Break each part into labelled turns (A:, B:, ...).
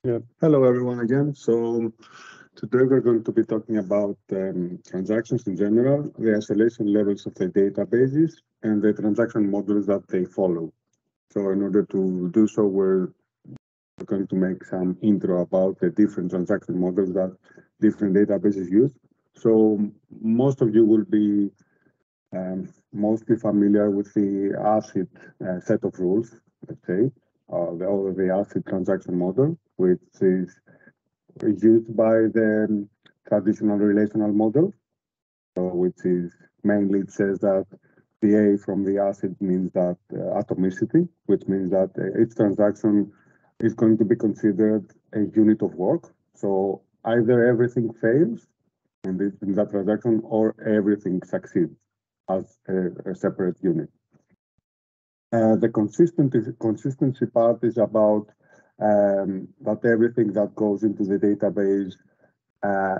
A: Yeah. Hello, everyone, again. So today we're going to be talking about transactions in general, the isolation levels of the databases, and the transaction models that they follow. So in order to do so, we're going to make some intro about the different transaction models that different databases use. So most of you will be mostly familiar with the ACID set of rules, let's say, the ACID transaction model, which is used by the traditional relational model, which is mainly it says that the A from the ACID means that atomicity, which means that each transaction is going to be considered a unit of work. So either everything fails in that transaction or everything succeeds as a separate unit. The consistency part is about that everything that goes into the database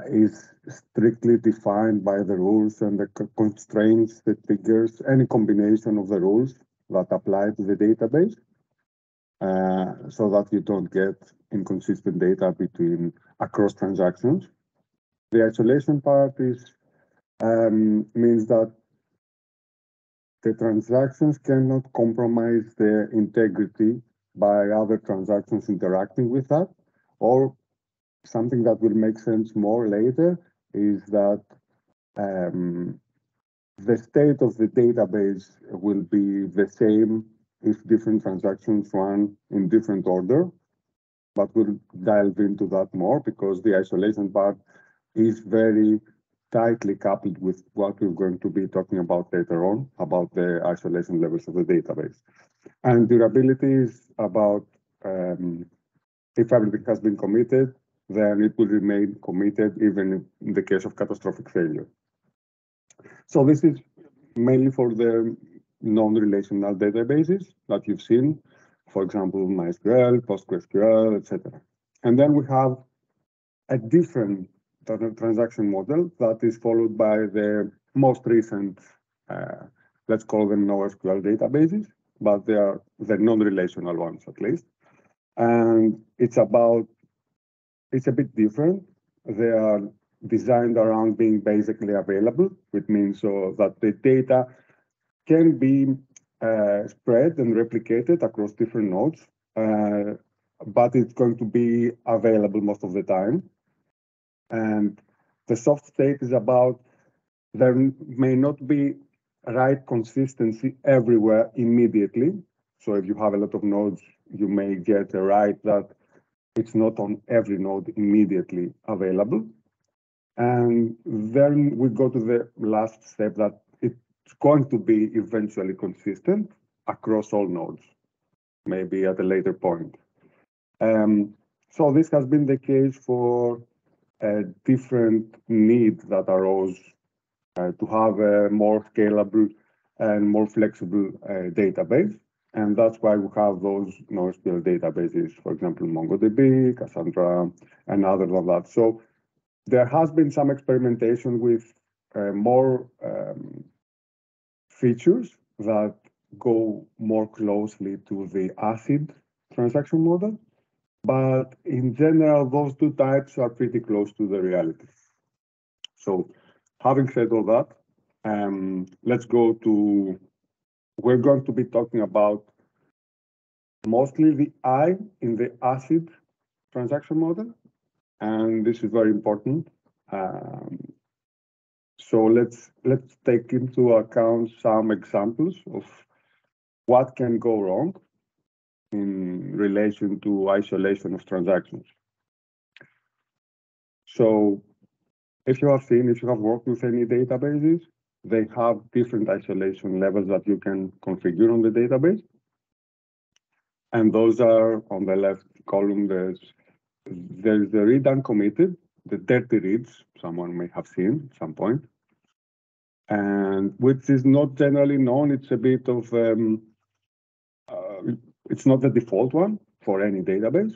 A: is strictly defined by the rules and the constraints, the triggers, any combination of the rules that apply to the database, so that you don't get inconsistent data between across transactions. The isolation part means that the transactions cannot compromise the integrity by other transactions interacting with that. Or something that will make sense more later is that the state of the database will be the same if different transactions run in different order. But we'll delve into that more because the isolation part is very tightly coupled with what we're going to be talking about later on, about the isolation levels of the database. And durability is about if everything has been committed, then it will remain committed even in the case of catastrophic failure. So this is mainly for the non-relational databases that you've seen, for example, MySQL, PostgreSQL, etc. And then we have a different transaction model that is followed by the most recent, let's call them NoSQL databases, but they are the non-relational ones at least. And it's a bit different. They are designed around being basically available, which means so that the data can be spread and replicated across different nodes, but it's going to be available most of the time. And the soft state is about there may not be write consistency everywhere immediately. So if you have a lot of nodes, you may get a write that it's not on every node immediately available. And then we go to the last step that it's going to be eventually consistent across all nodes, maybe at a later point. So this has been the case for different needs that arose to have a more scalable and more flexible database. And that's why we have those NoSQL databases, for example, MongoDB, Cassandra, and others of that. So there has been some experimentation with more features that go more closely to the ACID transaction model. But in general, those two types are pretty close to the reality. So having said all that, let's go to, we're going to be talking about mostly the I in the ACID transaction model. And this is very important. So let's take into account some examples of what can go wrong in relation to isolation of transactions. So if you have worked with any databases, they have different isolation levels that you can configure on the database. And those are on the left column, there's the read uncommitted, the dirty reads, someone may have seen at some point, and which is not generally known. It's a bit of, it's not the default one for any database,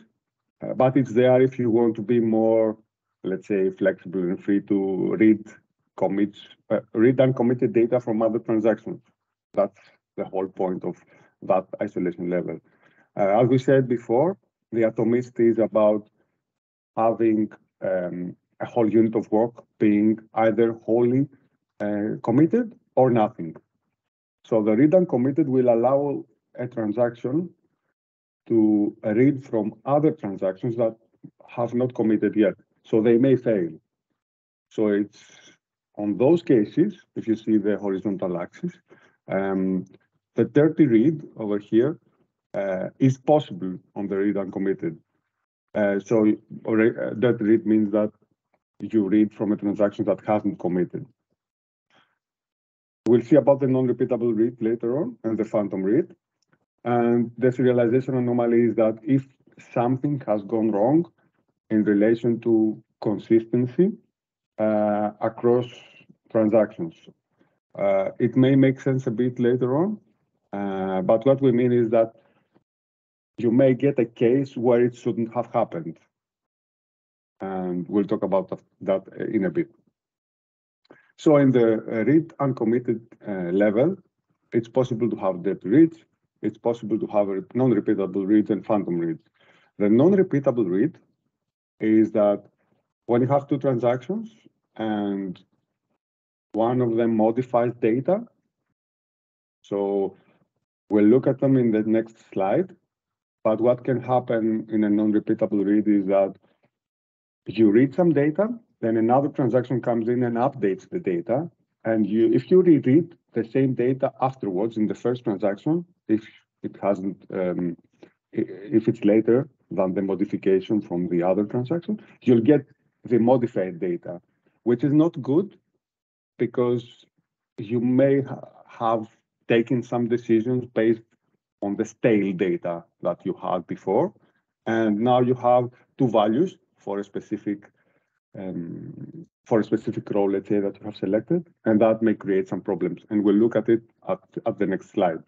A: but it's there if you want to be more, let's say, flexible and free to read commits, read uncommitted data from other transactions. That's the whole point of that isolation level. As we said before, the atomicity is about having a whole unit of work being either wholly committed or nothing. So the read uncommitted will allow a transaction to read from other transactions that have not committed yet. So they may fail. So it's on those cases, if you see the horizontal axis, the dirty read over here is possible on the read uncommitted. So dirty read means that you read from a transaction that hasn't committed. We'll see about the non-repeatable read later on and the phantom read. And the serialization anomaly is that if something has gone wrong in relation to consistency across transactions. It may make sense a bit later on, but what we mean is that you may get a case where it shouldn't have happened. And we'll talk about that in a bit. So in the read uncommitted level, it's possible to have dirty reads. It's possible to have non-repeatable reads and phantom reads. The non-repeatable read is that when you have two transactions and one of them modifies data, so we'll look at them in the next slide, but what can happen in a non-repeatable read is that you read some data, then another transaction comes in and updates the data, and if you reread the same data afterwards in the first transaction, if it hasn't, if it's later than the modification from the other transaction, you'll get the modified data, which is not good because you may have taken some decisions based on the stale data that you had before, and now you have two values for a specific role, let's say, that you have selected, and that may create some problems. And we'll look at it at the next slide.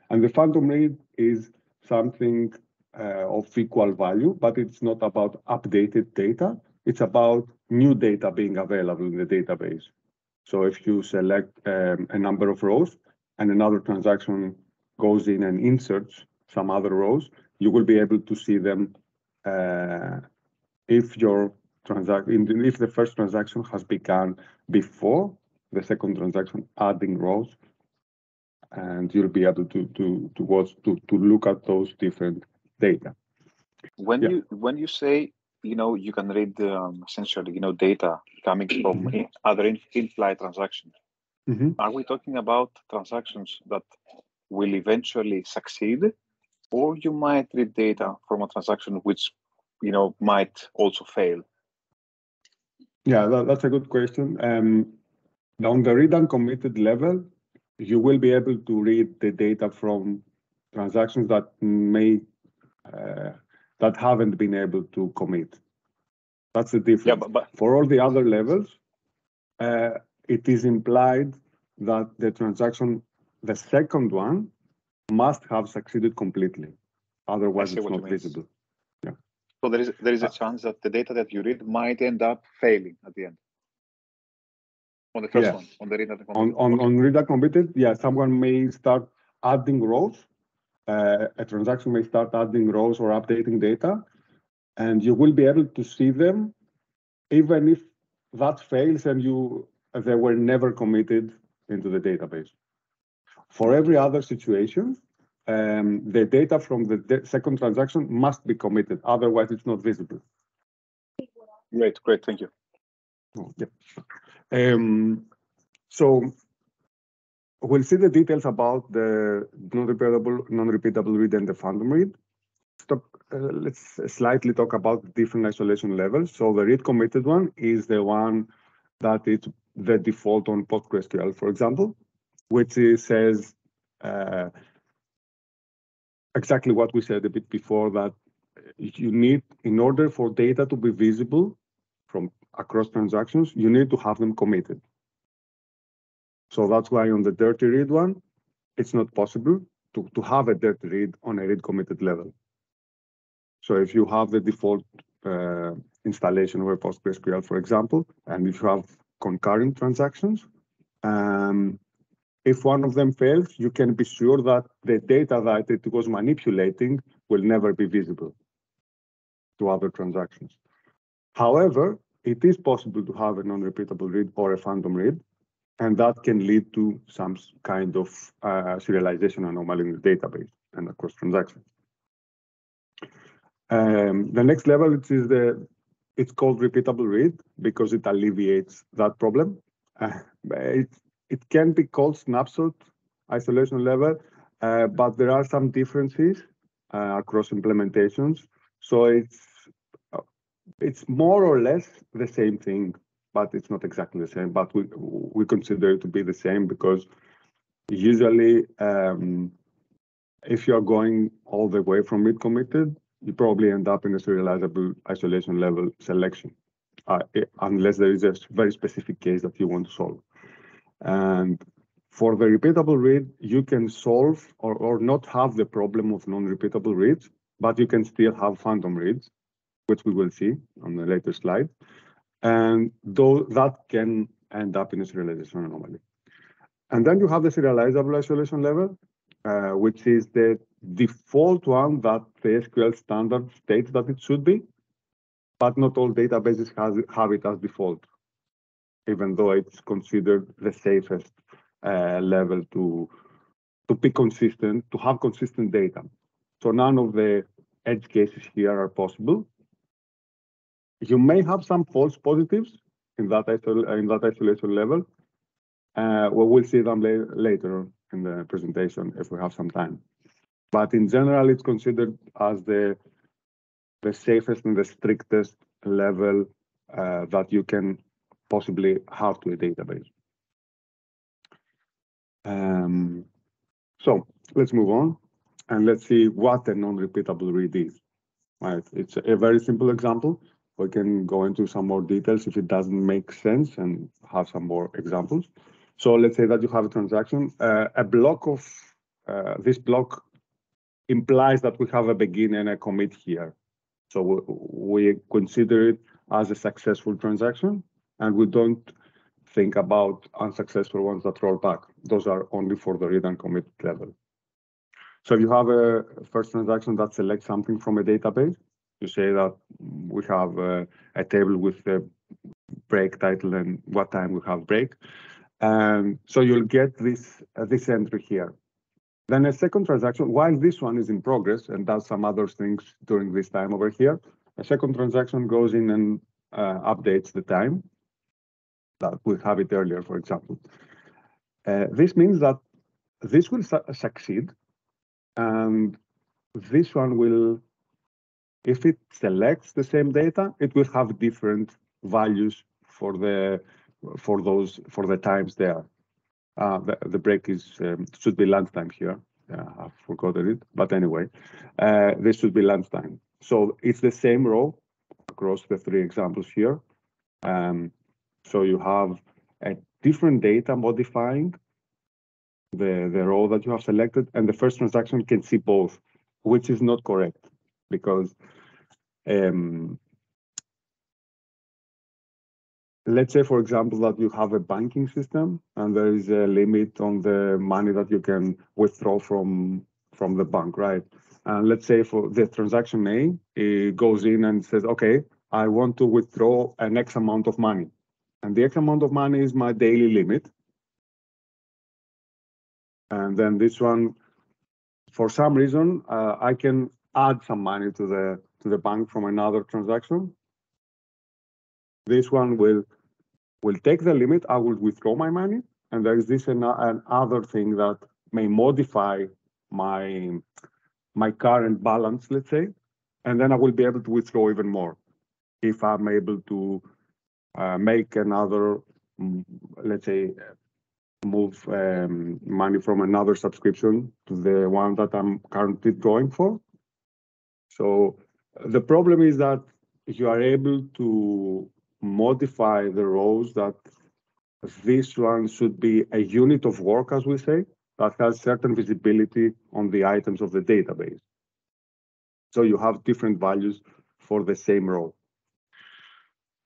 A: And the phantom read is something of equal value, but it's not about updated data. It's about new data being available in the database. So if you select a number of rows and another transaction goes in and inserts some other rows, you will be able to see them if the first transaction has begun before the second transaction adding rows, and you'll be able to look at those different data.
B: When you say you can read essentially data coming from other in-flight transactions, are we talking about transactions that will eventually succeed, or you might read data from a transaction which might also fail?
A: Yeah, that's a good question. On the read uncommitted level, you will be able to read the data from transactions that that haven't been able to commit. That's the difference.
B: Yeah, but
A: for all the other levels, it is implied that the transaction, the second one, must have succeeded completely. Otherwise, it's not visible. Yeah.
B: So there is a chance that the data that you read might end up failing at the end. On the first one, on the read uncommitted.
A: On read uncommitted, yeah, someone may start adding rows. A transaction may start adding rows or updating data, and you will be able to see them even if that fails and they were never committed into the database. For every other situation, the data from the second transaction must be committed, otherwise it's not visible.
B: Great, thank you.
A: Oh, yeah. So we'll see the details about the non-repeatable read and the phantom read. Let's slightly talk about different isolation levels. So the read committed one is the one that is the default on PostgreSQL, for example, which says exactly what we said a bit before, that you need, in order for data to be visible from across transactions, you need to have them committed. So that's why on the dirty read one, it's not possible to have a dirty read on a read committed level. So if you have the default installation of a PostgreSQL, for example, and if you have concurrent transactions, if one of them fails, you can be sure that the data that it was manipulating will never be visible to other transactions. However, it is possible to have a non-repeatable read or a phantom read, and that can lead to some kind of serialization anomaly in the database and across transactions. The next level it's called repeatable read because it alleviates that problem. It can be called snapshot isolation level, but there are some differences across implementations. So it's more or less the same thing, but it's not exactly the same. But we consider it to be the same because usually, if you are going all the way from read committed, you probably end up in a serializable isolation level selection, unless there is a very specific case that you want to solve. And for the repeatable read, you can solve or not have the problem of non-repeatable reads, but you can still have phantom reads, which we will see on the later slide. And though that can end up in a serialization anomaly. And then you have the serializable isolation level, which is the default one that the SQL standard states that it should be, but not all databases have it as default, even though it's considered the safest level to be consistent, to have consistent data. So none of the edge cases here are possible. You may have some false positives in that isolation level. We'll see them later in the presentation if we have some time. But in general, it's considered as the safest and the strictest level that you can possibly have to a database. So let's move on and let's see what a non-repeatable read is. Right, it's a very simple example. We can go into some more details if it doesn't make sense and have some more examples. So let's say that you have a transaction. A block of this block implies that we have a begin and a commit here. So we consider it as a successful transaction, and we don't think about unsuccessful ones that roll back. Those are only for the read and commit level. So you have a first transaction that selects something from a database. You say that we have a table with the break title and what time we have break. And so you'll get this entry here. Then a second transaction, while this one is in progress and does some other things during this time over here, a second transaction goes in and updates the time that we have it earlier, for example. This means that this will succeed, and this one will, if it selects the same data, it will have different values for the times there. The break is should be lunchtime here. I forgot it, but anyway, this should be lunchtime. So it's the same row across the three examples here. So you have a different data modifying the row that you have selected, and the first transaction can see both, which is not correct because let's say, for example, that you have a banking system and there is a limit on the money that you can withdraw from the bank, right? And let's say for the transaction A, it goes in and says, okay, I want to withdraw an X amount of money. And the X amount of money is my daily limit. And then this one, for some reason, I can add some money to the bank from another transaction. This one will take the limit, I will withdraw my money, and there is this another thing that may modify my current balance, let's say, and then I will be able to withdraw even more if I'm able to make another, let's say, move money from another subscription to the one that I'm currently drawing for. So the problem is that you are able to modify the rows that this one should be a unit of work, as we say, that has certain visibility on the items of the database. So you have different values for the same row.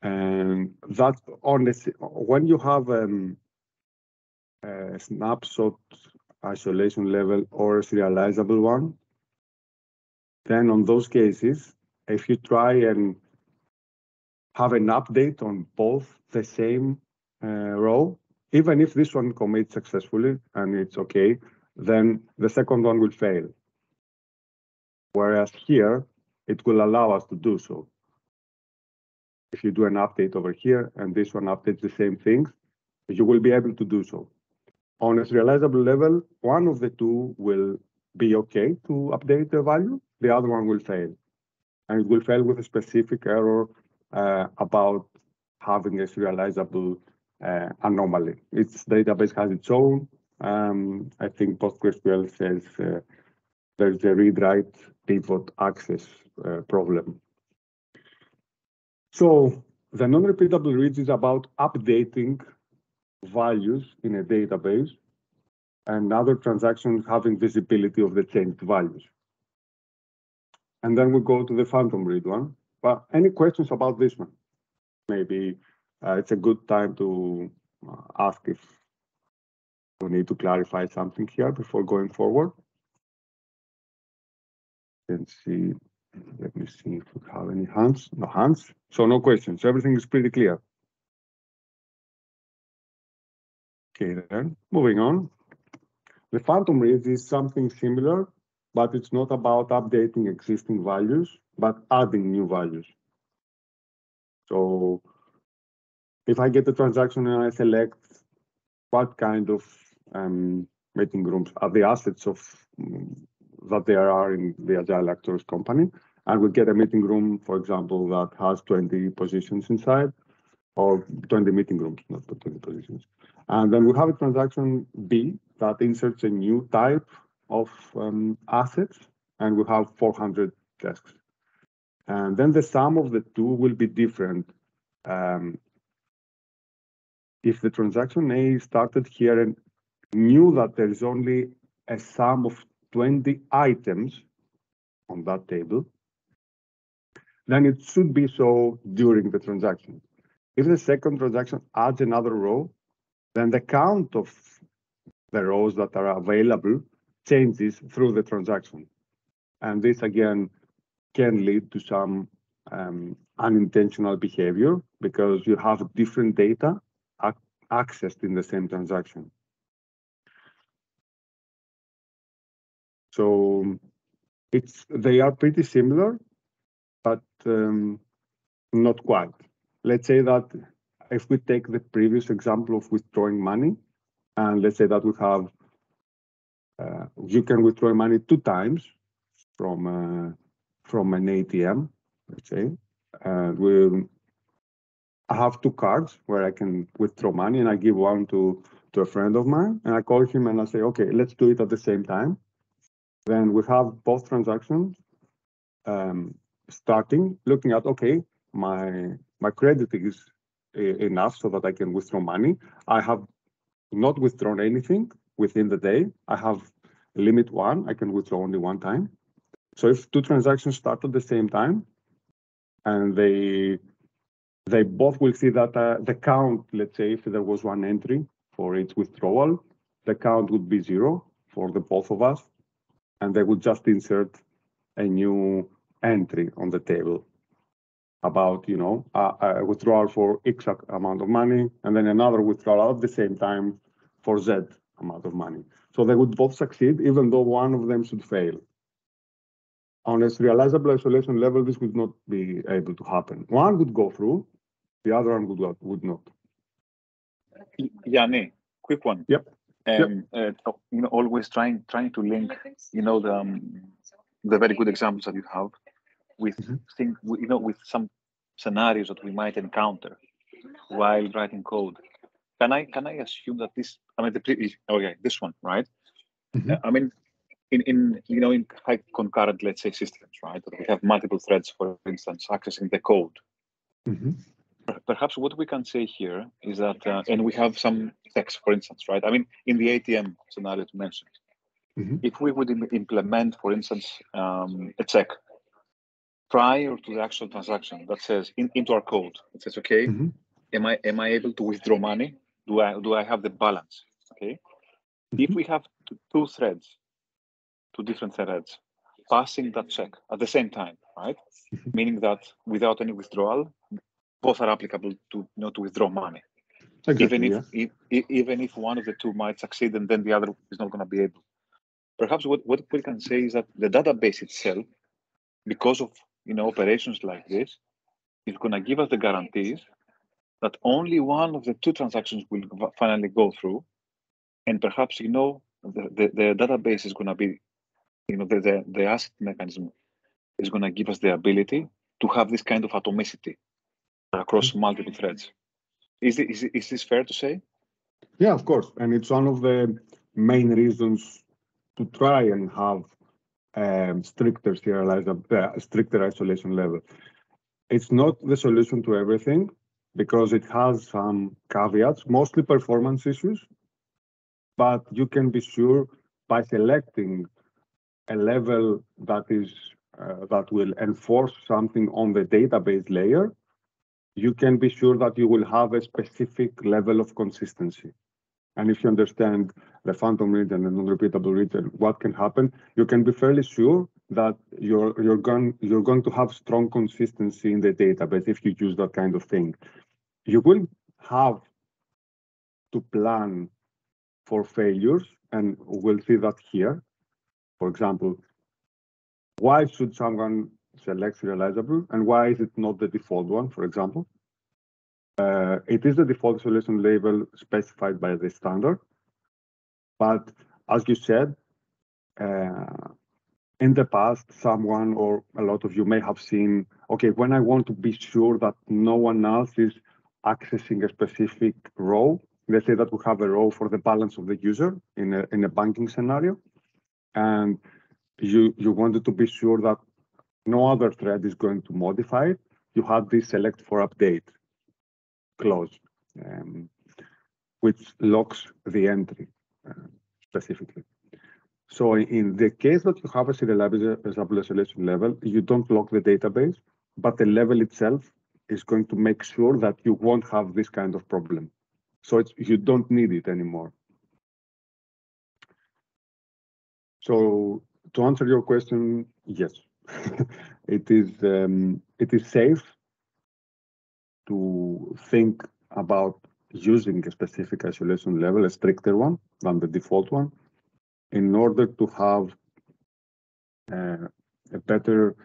A: And that when you have a snapshot isolation level or a serializable one, then on those cases, if you try and have an update on both the same row. Even if this one commits successfully and it's okay, then the second one will fail. Whereas here, it will allow us to do so. If you do an update over here and this one updates the same things, you will be able to do so. On a serializable level, one of the two will be okay to update the value, the other one will fail. And it will fail with a specific error about having a serializable anomaly. Its database has its own. I think PostgreSQL says there's a read-write pivot access problem. So the non-repeatable reads is about updating values in a database and other transactions having visibility of the changed values. And then we go to the phantom read one. But any questions about this one? Maybe it's a good time to ask if we need to clarify something here before going forward. Let's see. Let me see if we have any hands. No hands. So no questions. Everything is pretty clear. Okay, then moving on. The phantom read is something similar, but it's not about updating existing values, but adding new values. So if I get a transaction and I select what kind of meeting rooms are the assets of that there are in the Agile Actors company, and we get a meeting room, for example, that has 20 positions inside, or 20 meeting rooms, not 20 positions. And then we have a transaction B that inserts a new type of assets, and we have 400 desks. And then the sum of the two will be different. If the transaction A started here and knew that there is only a sum of 20 items on that table, then it should be so during the transaction. If the second transaction adds another row, then the count of the rows that are available changes through the transaction. And this again can lead to some unintentional behavior because you have different data accessed in the same transaction. So they are pretty similar, but not quite. Let's say that if we take the previous example of withdrawing money, and let's say that we have, you can withdraw money 2 times from an ATM, let's say. I have 2 cards where I can withdraw money, and I give one to a friend of mine, and I call him and I say, okay, let's do it at the same time. Then we have both transactions starting, looking at, okay, my credit is enough so that I can withdraw money. I have not withdrawn anything within the day. I have limit 1, I can withdraw only 1 time. So if 2 transactions start at the same time, and they both will see that the count, let's say if there was 1 entry for each withdrawal, the count would be 0 for the both of us, and they would just insert a new entry on the table about, you know, a withdrawal for X amount of money, and then another withdrawal at the same time for Z amount of money. So they would both succeed, even though one of them should fail. On a serializable isolation level, this would not be able to happen. One would go through, the other one would not.
B: Yanni, quick one.
A: Yep.
B: You know, always trying to link, you know, the very good examples that you have with things, you know, with some scenarios that we might encounter while writing code. Can I assume that this? I mean, this one, right? I mean, in you know, in high concurrent, let's say, systems, right? That we have multiple threads, for instance, accessing the code. Perhaps what we can say here is that, and we have some text, for instance, right? I mean, in the ATM scenario you mentioned, if we would implement, for instance, a check prior to the actual transaction that says into our code, it says, okay, am I able to withdraw money? Do I have the balance? Okay. If we have 2 threads, 2 different threads, passing that check at the same time, right? Meaning that without any withdrawal, both are applicable to to withdraw money.
A: Exactly,
B: Even if one of the two might succeed and then the other is not going to be able. Perhaps what we can say is that the database itself, because of operations like this, is going to give us the guarantees that only one of the two transactions will finally go through, and perhaps the database is going to be the asset mechanism is going to give us the ability to have this kind of atomicity across multiple threads. Is this fair to say?
A: Yeah, of course. And it's one of the main reasons to try and have stricter isolation level. It's not the solution to everything because it has some caveats, mostly performance issues, but you can be sure by selecting a level that will enforce something on the database layer, you can be sure that you will have a specific level of consistency. And if you understand the phantom region and non-repeatable region, what can happen, you can be fairly sure that you're going to have strong consistency in the database if you use that kind of thing. You will have to plan for failures, and we'll see that here. For example, why should someone select serializable, and why is it not the default one, for example? It is the default isolation label specified by the standard. But as you said, in the past, someone or a lot of you may have seen, okay, when I want to be sure that no one else is accessing a specific row, let's say that we have a row for the balance of the user in a banking scenario, and you wanted to be sure that no other thread is going to modify it, you had this select for update clause, which locks the entry specifically. So in the case that you have a serializable isolation level, you don't lock the database, but the level itself is going to make sure that you won't have this kind of problem. So you don't need it anymore. So to answer your question, yes, it is safe to think about using a specific isolation level, a stricter one than the default one, in order to have a better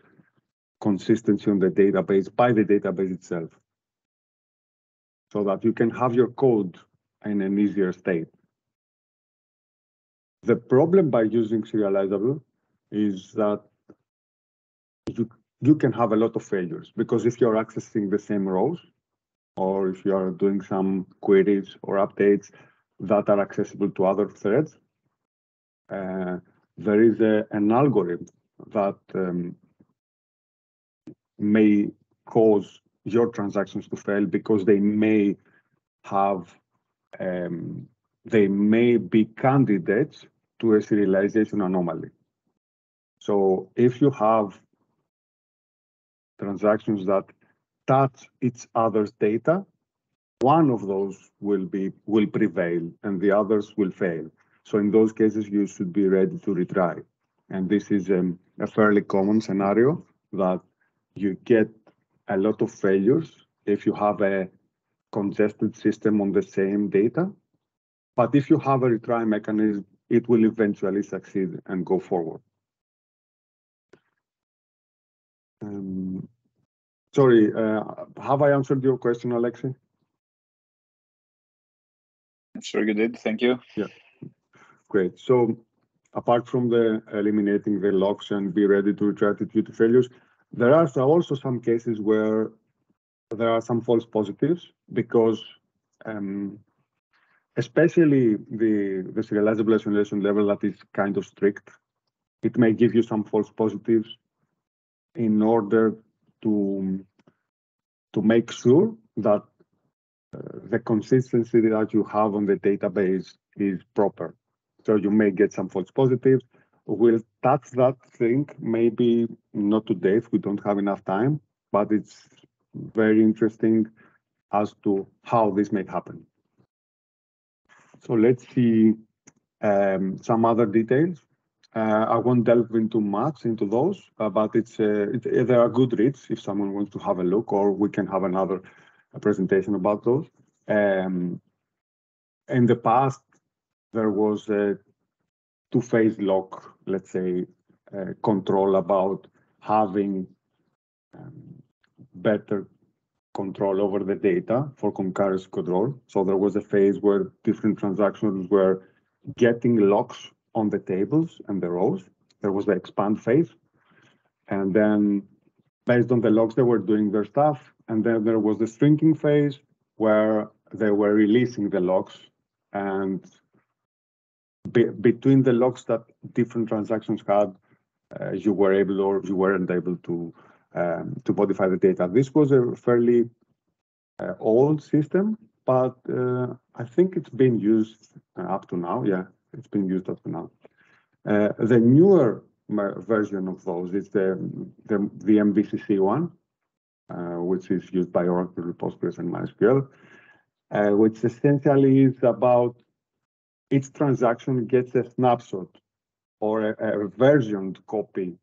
A: consistency on the database by the database itself, so that you can have your code in an easier state. The problem by using serializable is that you can have a lot of failures, because if you're accessing the same rows, or if you are doing some queries or updates that are accessible to other threads, there is an algorithm that may cause your transactions to fail because they may be candidates to a serialization anomaly. So if you have transactions that touch each other's data, one of those will prevail and the others will fail. So in those cases, you should be ready to retry. And this is a fairly common scenario, that you get a lot of failures if you have a congested system on the same data. But if you have a retry mechanism, it will eventually succeed and go forward. Sorry, have I answered your question, Alexi?
B: I'm sure you did. Thank you.
A: Yeah, great. So apart from the eliminating the locks and be ready to retry due to failures, there are also some cases where there are some false positives, because especially the serializable isolation level that is kind of strict, it may give you some false positives in order to make sure that the consistency that you have on the database is proper. So you may get some false positives. We'll touch that thing, maybe not today if we don't have enough time, but it's very interesting as to how this may happen. So let's see some other details. I won't delve into much into those, but there are good reads if someone wants to have a look, or we can have another presentation about those. In the past, there was a two-phase lock, let's say, control about having better control over the data for concurrency control. So there was a phase where different transactions were getting locks on the tables and the rows. There was the expand phase. And then based on the logs, they were doing their stuff. And then there was the shrinking phase where they were releasing the logs, and between the logs that different transactions had, you were able or you weren't able to modify the data. This was a fairly old system, but I think it's been used up to now. Yeah, it's been used up to now. The newer version of those is the MVCC one, which is used by Oracle, Postgres, and MySQL, which essentially is about each transaction gets a snapshot or a versioned copy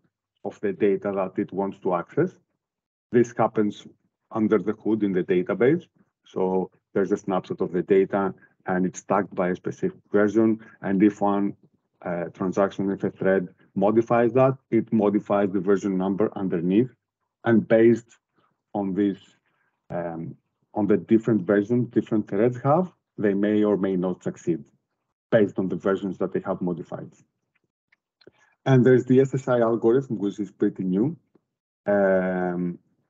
A: of the data that it wants to access. This happens under the hood in the database. So there's a snapshot of the data, and it's tagged by a specific version. And if one transaction, if a thread modifies that, it modifies the version number underneath. And based on this, on the different versions different threads have, they may or may not succeed based on the versions that they have modified. And there's the SSI algorithm, which is pretty new,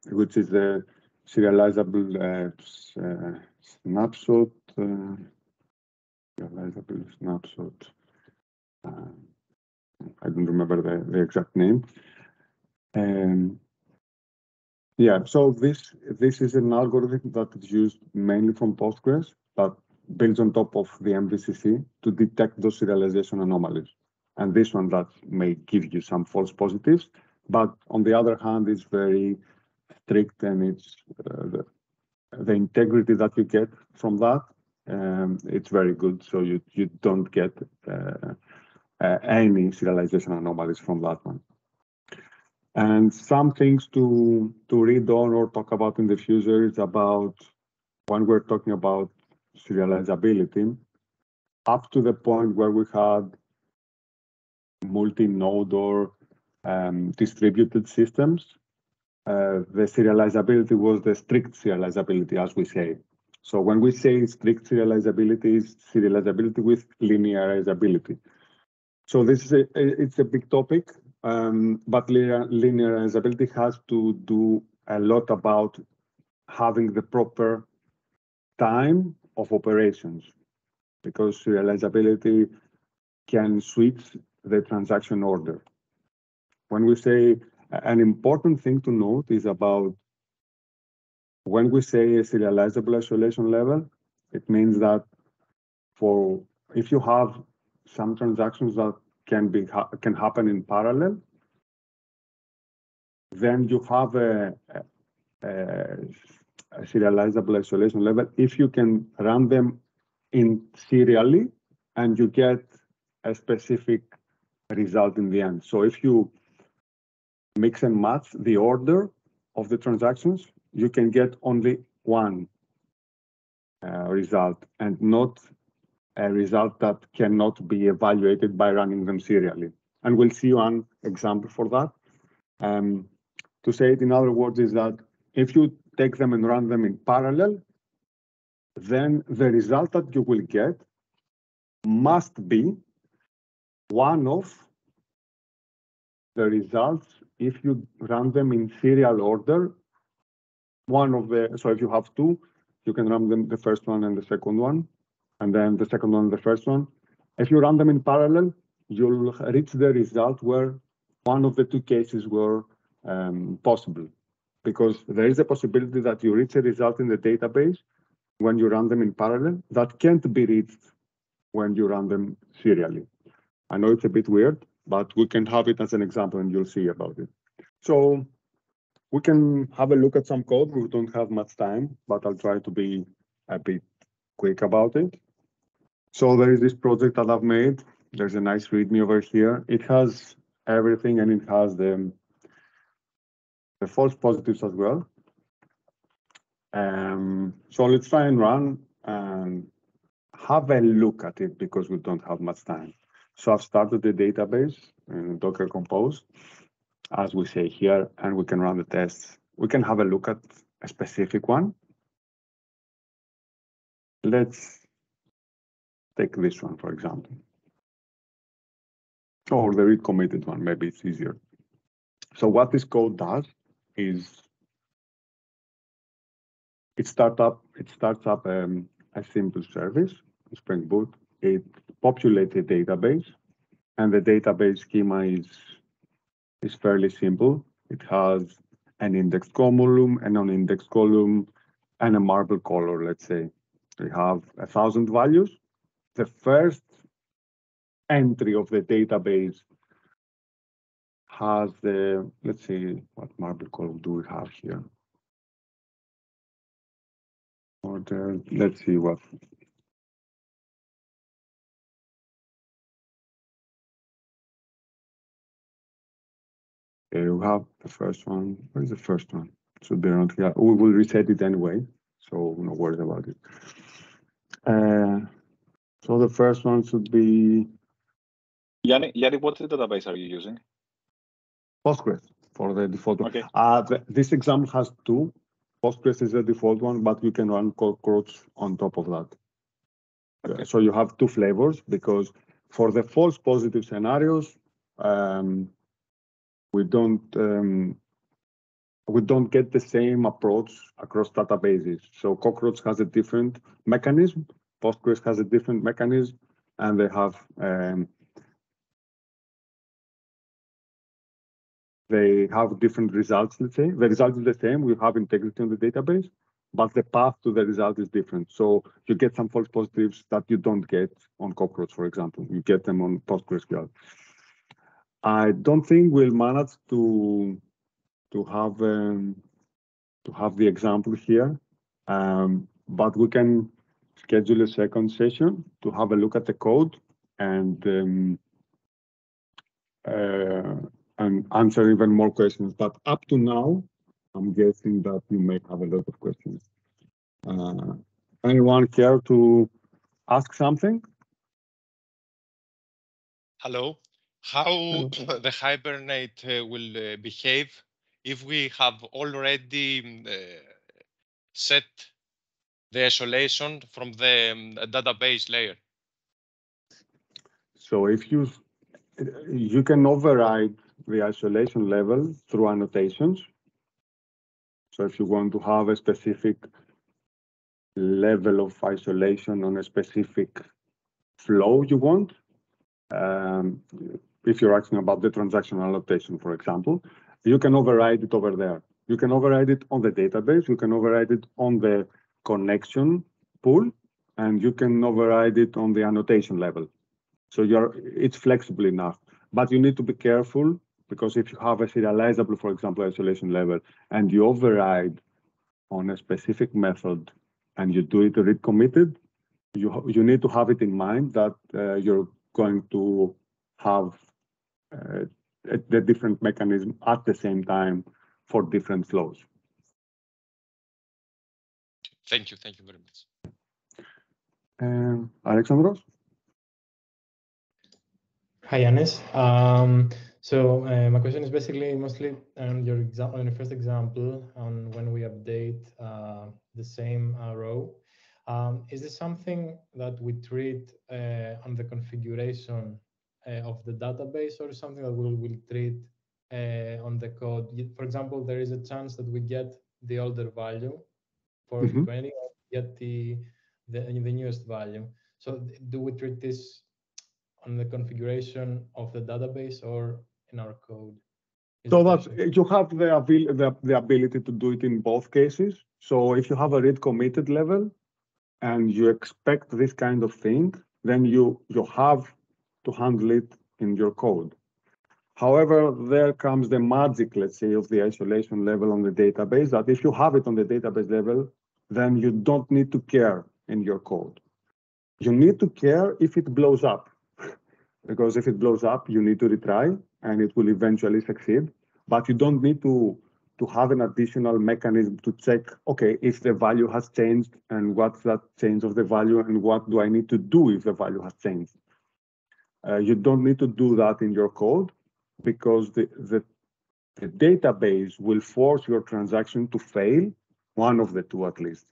A: which is a serializable snapshot. Serializable snapshot. I don't remember the exact name. Yeah, so this is an algorithm that is used mainly from Postgres, but builds on top of the MVCC to detect those serialization anomalies. And this one that may give you some false positives, but on the other hand, it's very strict, and it's the integrity that you get from that, it's very good. So you don't get any serialization anomalies from that one. And some things to read on or talk about in the future is about when we're talking about serializability, up to the point where we had multi-node or distributed systems, the serializability was the strict serializability, as we say. So when we say strict serializability, is serializability with linearizability. So this is it's a big topic, but linearizability has to do a lot about having the proper time of operations, because serializability can switch the transaction order. When we say, an important thing to note is about when we say a serializable isolation level, it means that if you have some transactions that can happen in parallel, then you have a serializable isolation level if you can run them in serially and you get a specific result in the end. So if you mix and match the order of the transactions, you can get only one result and not a result that cannot be evaluated by running them serially. And we'll see one example for that. To say it in other words is that if you take them and run them in parallel, then the result that you will get must be one of the results if you run them in serial order. So if you have two, you can run them the first one and the second one, and then the second one and the first one. If you run them in parallel, you'll reach the result where one of the two cases were possible, because there is a possibility that you reach a result in the database when you run them in parallel that can't be reached when you run them serially. I know it's a bit weird, but we can have it as an example and you'll see about it. So we can have a look at some code. We don't have much time, but I'll try to be a bit quick about it. So there is this project that I've made There's a nice README over here. It has everything, and it has the false positives as well. So let's try and run and have a look at it because we don't have much time. So I've started the database in Docker Compose, as we say here, and we can run the tests. We can have a look at a specific one. Let's take this one, for example. Or the read committed one, maybe it's easier. So what this code does is it starts up a simple service, Spring Boot. It populates a database, and the database schema is fairly simple. It has an indexed column, a non-indexed column, and a marble color, let's say. We have 1,000 values. The first entry of the database has the, let's see, what marble color do we have here? Order, let's see what. Okay, we have the first one. Where is the first one? So they're not here. We will reset it anyway, so no worries about it. So the first one should be.
B: Yanni, what database are you using?
A: Postgres for the default one.
B: Okay.
A: This example has two. Postgres is the default one, but you can run cockroach on top of that. Okay. So you have two flavors because for the false positive scenarios, we don't get the same approach across databases. So Cockroach has a different mechanism, Postgres has a different mechanism, and they have different results, let's say. The result is the same, we have integrity on the database, but the path to the result is different. So you get some false positives that you don't get on Cockroach, for example. You get them on PostgreSQL. I don't think we'll manage to have the example here, but we can schedule a second session to have a look at the code and answer even more questions. But up to now, I'm guessing that you may have a lot of questions. Anyone care to ask something?
C: Hello. How the Hibernate will behave if we have already set the isolation from the database layer?
A: So if you can override the isolation level through annotations. So if you want to have a specific level of isolation on a specific flow you want, if you're asking about the transactional annotation, for example, you can override it over there. You can override it on the database, you can override it on the connection pool, and you can override it on the annotation level. So it's flexible enough, but you need to be careful because if you have a serializable, for example, isolation level, and you override on a specific method and you do it read committed, you need to have it in mind that you're going to have the different mechanism at the same time for different flows.
C: Thank you very much.
A: Alexandros?
D: Hi, Ioannis. So my question is basically mostly on your first example on when we update the same row. Is this something that we treat on the configuration of the database, or something that we'll treat on the code? For example, there is a chance that we get the older value for 20 or get the newest value. So do we treat this on the configuration of the database or in our code?
A: So that you have the ability to do it in both cases. So if you have a read committed level and you expect this kind of thing, then you have to handle it in your code. However, there comes the magic, let's say, of the isolation level on the database, that if you have it on the database level, then you don't need to care in your code. You need to care if it blows up. because if it blows up, you need to retry and it will eventually succeed. But you don't need to have an additional mechanism to check, okay, if the value has changed and what's that change of the value and what do I need to do if the value has changed. You don't need to do that in your code because the database will force your transaction to fail, one of the two at least.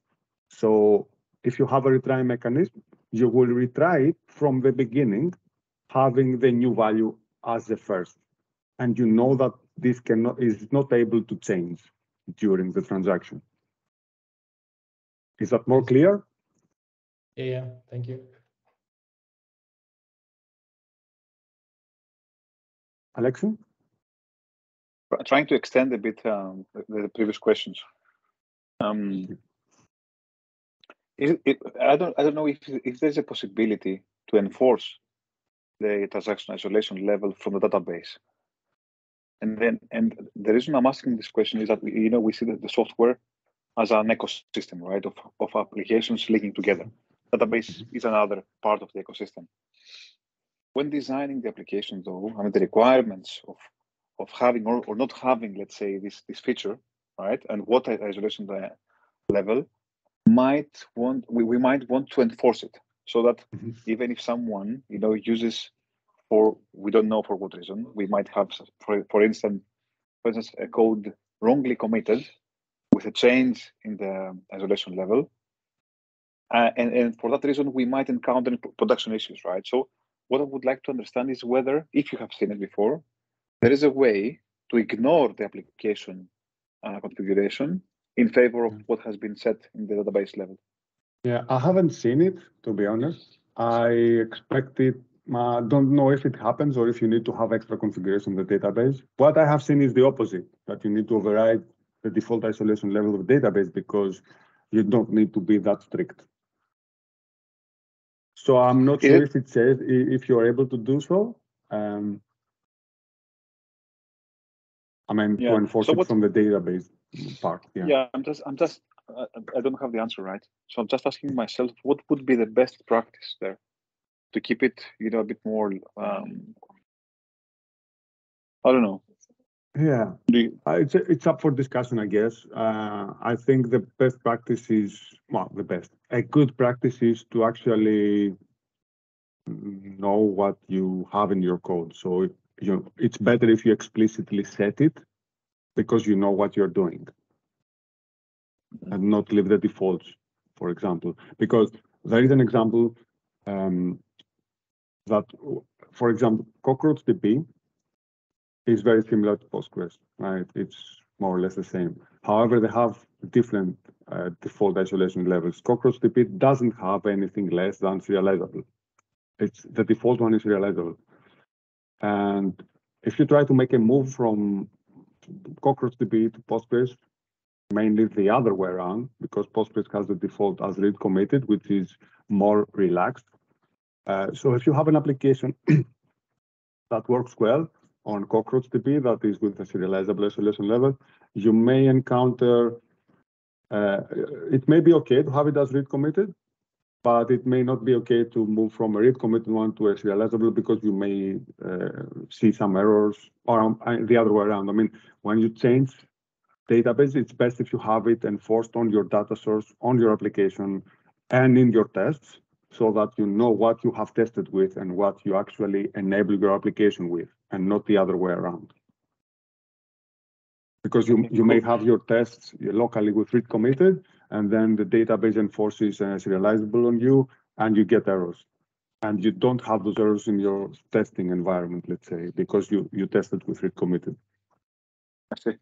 A: So if you have a retry mechanism, you will retry it from the beginning, having the new value as the first. And you know that this is not able to change during the transaction. Is that more clear?
D: Yeah, thank you.
A: Alexi?
B: Trying to extend a bit the previous questions. I don't know if there's a possibility to enforce the transaction isolation level from the database. And the reason I'm asking this question is that we see that the software as an ecosystem, right, of applications linking together. Database is another part of the ecosystem. When designing the application, though, I mean the requirements of having or not having, let's say, this feature, right, and what isolation level we might want to enforce it so that even if someone uses for we don't know for what reason, we might have for instance a code wrongly committed with a change in the isolation level, and for that reason we might encounter production issues, right? So what I would like to understand is whether, if you have seen it before, there is a way to ignore the application configuration in favor of what has been set in the database level.
A: Yeah, I haven't seen it, to be honest. I expect it. Don't know if it happens or if you need to have extra configuration in the database. What I have seen is the opposite, that you need to override the default isolation level of the database because you don't need to be that strict. So I'm not sure if it says if you're able to do so. I mean, to enforce it from the database part.
B: Yeah, I don't have the answer, right? So I'm just asking myself, what would be the best practice there to keep it, a bit more, I don't know.
A: Yeah, it's up for discussion, I guess. I think the best practice is, a good practice is to actually know what you have in your code. So it's better if you explicitly set it because you know what you're doing and not leave the defaults, for example. Because there is an example that, for example, CockroachDB is very similar to Postgres, right? It's more or less the same. However, they have different default isolation levels. CockroachDB doesn't have anything less than serializable. The default one is serializable. And if you try to make a move from CockroachDB to Postgres, mainly the other way around, because Postgres has the default as read committed, which is more relaxed. So if you have an application that works well on CockroachDB that is with a serializable isolation level, you may encounter, it may be okay to have it as read committed, but it may not be okay to move from a read committed one to a serializable because you may see some errors, or the other way around. I mean, when you change database, it's best if you have it enforced on your data source, on your application, and in your tests, so that you know what you have tested with and what you actually enable your application with, and not the other way around. Because you may have your tests locally with read committed, and then the database enforces serializable on you, and you get errors. And you don't have those errors in your testing environment, let's say, because you tested with read committed.
B: I see.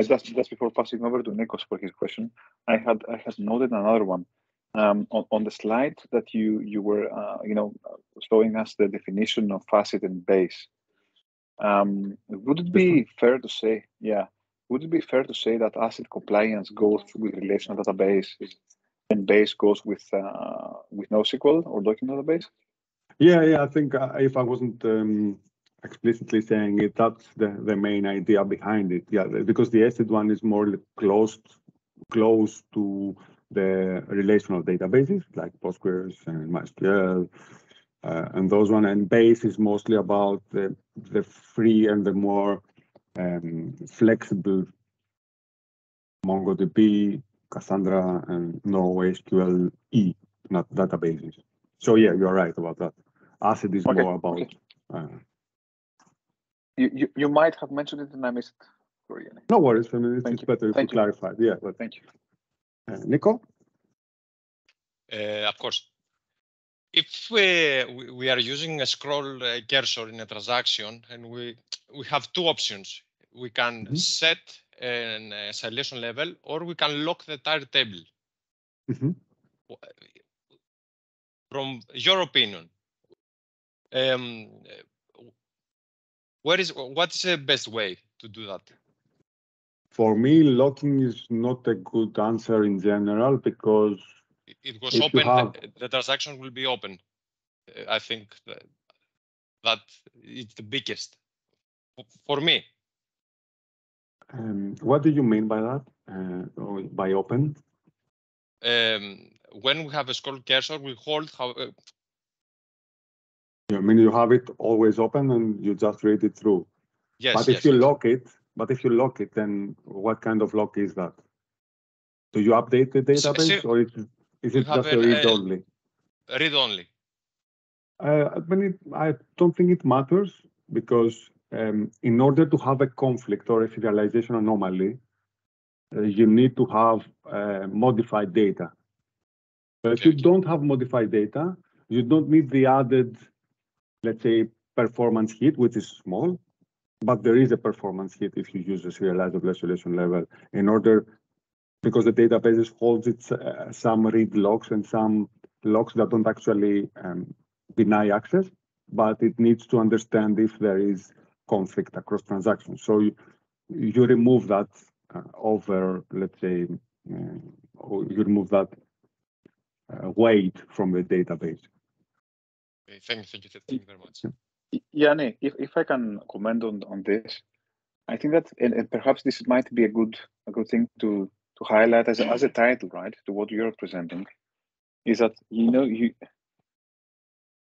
B: Just before passing over to Nikos for his question, I had noted another one on the slide that you were showing us the definition of facet and base. Would it be fair to say, would it be fair to say that asset compliance goes with relational database and base goes with NoSQL or document database?
A: Yeah. I think if I wasn't explicitly saying it, that's the main idea behind it. Yeah, because the asset one is more close to the relational databases like Postgres and MySQL and those one. And base is mostly about the free and the more flexible MongoDB, Cassandra, and NoSQL E, not databases. So yeah, you're right about that. ACID is more about.
B: You might have mentioned it and I missed it.
A: No worries. I mean, it's better if you clarify. Yeah, but
B: thank you.
A: Nico?
C: Of course. If we are using a scroll cursor in a transaction, and we have two options. We can set a serialization level, or we can lock the entire table. From your opinion, what is the best way to do that?
A: For me, locking is not a good answer in general because
C: it was open. The transaction will be open. I think that it's the biggest for me.
A: What do you mean by that? By open?
C: When we have a scroll cursor, we hold how.
A: I mean, you have it always open and you just read it through.
C: Yes.
A: But if you lock it, then what kind of lock is that? Do you update the database, or is it just a read only?
C: Read only.
A: I don't think it matters because in order to have a conflict or a serialization anomaly, you need to have modified data. But if you don't have modified data, you don't need the added, let's say, performance hit, which is small, but there is a performance hit if you use a serializable isolation level because the database holds some read locks and some locks that don't actually deny access, but it needs to understand if there is conflict across transactions. So you remove that over, let's say, or you remove that weight from the database.
C: Okay, thank you very much.
B: Yanni, if I can comment on this, I think that, and perhaps this might be a good thing to highlight as a title, right, to what you're presenting, is that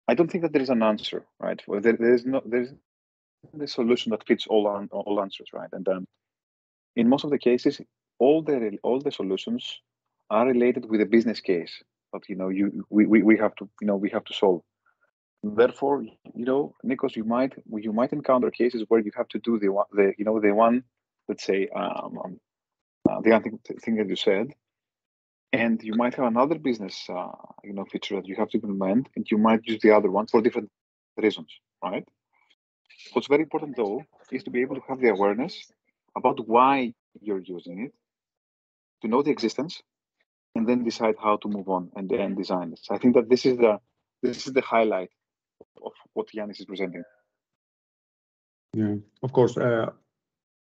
B: I don't think that there is an answer, right? There's the solution that fits all answers, right? And in most of the cases, all the solutions are related with a business case that we have to solve. Therefore, Nikos, you might encounter cases where you have to do the one, let's say, the thing that you said, and you might have another business feature that you have to implement, and you might use the other one for different reasons, right? What's very important though is to be able to have the awareness about why you're using it, to know the existence, and then decide how to move on and design this. I think that this is the highlight of what Ioannis is presenting.
A: Yeah, of course.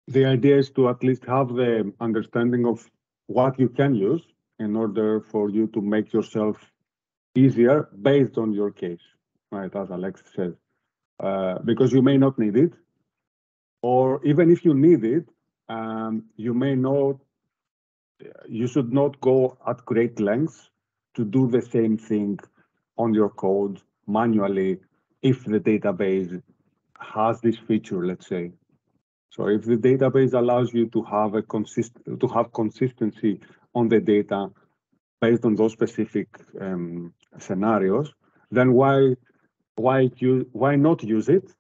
A: The idea is to at least have the understanding of what you can use in order for you to make yourself easier based on your case, right? As Alex said, because you may not need it, or even if you need it, you should not go at great lengths to do the same thing on your code manually if the database has this feature, let's say. So if the database allows you to have consistency on the data based on those specific scenarios, then why not use it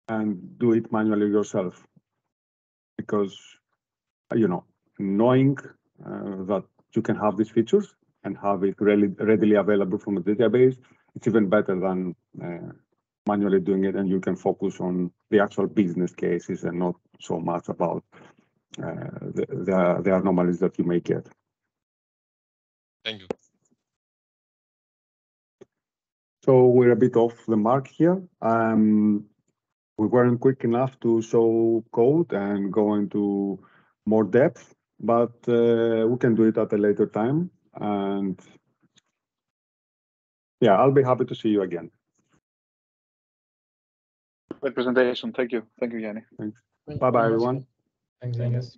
A: and do it manually yourself? Because knowing that you can have these features and have it readily available from the database, it's even better than manually doing it, and you can focus on the actual business cases and not so much about the anomalies that you may get.
C: Thank you.
A: So we're a bit off the mark here. We weren't quick enough to show code and go into more depth, but we can do it at a later time. And yeah, I'll be happy to see you again.
B: Great presentation. Thank you, Yanni.
A: Thanks. Bye-bye, everyone.
D: Thanks, Ioannis.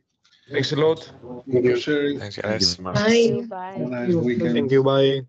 E: Thanks a lot. Thanks for sharing.
C: Thanks, guys.
F: Bye.
E: Have a nice weekend.
G: Thank you. Bye.